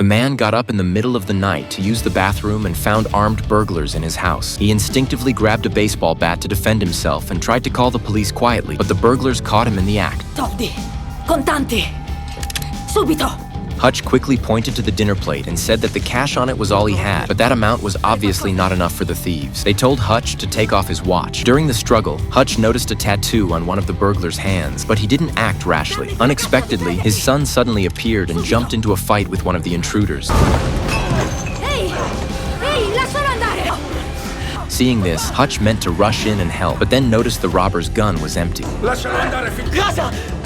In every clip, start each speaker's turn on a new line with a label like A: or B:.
A: man got up in the middle of the night to use the bathroom and found armed burglars in his house. He instinctively grabbed a baseball bat to defend himself and tried to call the police quietly, but the burglars caught him in the act.
B: Soldi! Contanti! Subito!
A: Hutch quickly pointed to the dinner plate and said that the cash on it was all he had, but that amount was obviously not enough for the thieves. They told Hutch to take off his watch. During the struggle, Hutch noticed a tattoo on one of the burglars' hands, but he didn't act rashly. Unexpectedly, his son suddenly appeared and jumped into a fight with one of the intruders.
B: Ehi! Ehi, lascialo andare!
A: Seeing this, Hutch meant to rush in and help, but then noticed the robber's gun was empty.
C: Lascialo andare, figlio!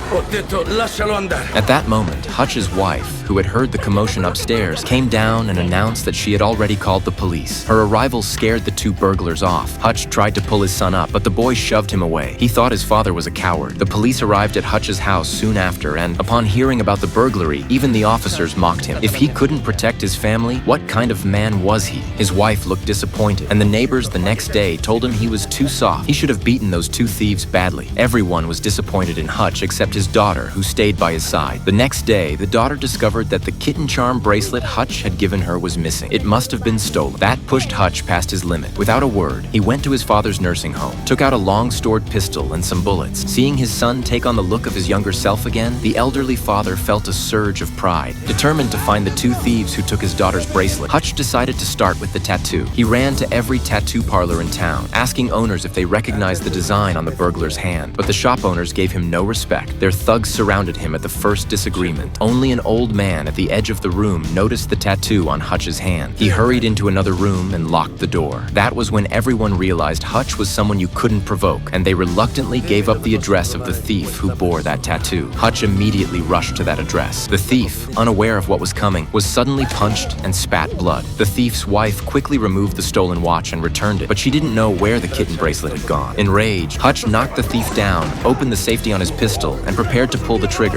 C: Ho detto, lascialo andare.
A: At that moment, Hutch's wife, who had heard the commotion upstairs, came down and announced that she had already called the police. Her arrival scared the two burglars off. Hutch tried to pull his son up, but the boy shoved him away. He thought his father was a coward. The police arrived at Hutch's house soon after, and upon hearing about the burglary, even the officers mocked him. If he couldn't protect his family, what kind of man was he? His wife looked disappointed, and the neighbors the next day told him he was too soft. He should have beaten those two thieves badly. Everyone was disappointed in Hutch except his daughter, who stayed by his side. The next day, the daughter discovered that the kitten charm bracelet Hutch had given her was missing. It must have been stolen. That pushed Hutch past his limit. Without a word, he went to his father's nursing home, took out a long-stored pistol and some bullets. Seeing his son take on the look of his younger self again, the elderly father felt a surge of pride. Determined to find the two thieves who took his daughter's bracelet, Hutch decided to start with the tattoo. He ran to every tattoo parlor in town, asking owners if they recognized the design on the burglar's hand. But the shop owners gave him no respect. Their thugs surrounded him at the first disagreement. Only an old man at the edge of the room noticed the tattoo on Hutch's hand. He hurried into another room and locked the door. That was when everyone realized Hutch was someone you couldn't provoke, and they reluctantly gave up the address of the thief who bore that tattoo. Hutch immediately rushed to that address. The thief, unaware of what was coming, was suddenly punched and spat blood. The thief's wife quickly removed the stolen watch and returned it, but she didn't know where the kitten bracelet had gone. Enraged, Hutch knocked the thief down, opened the safety on his pistol, and prepared to pull the trigger.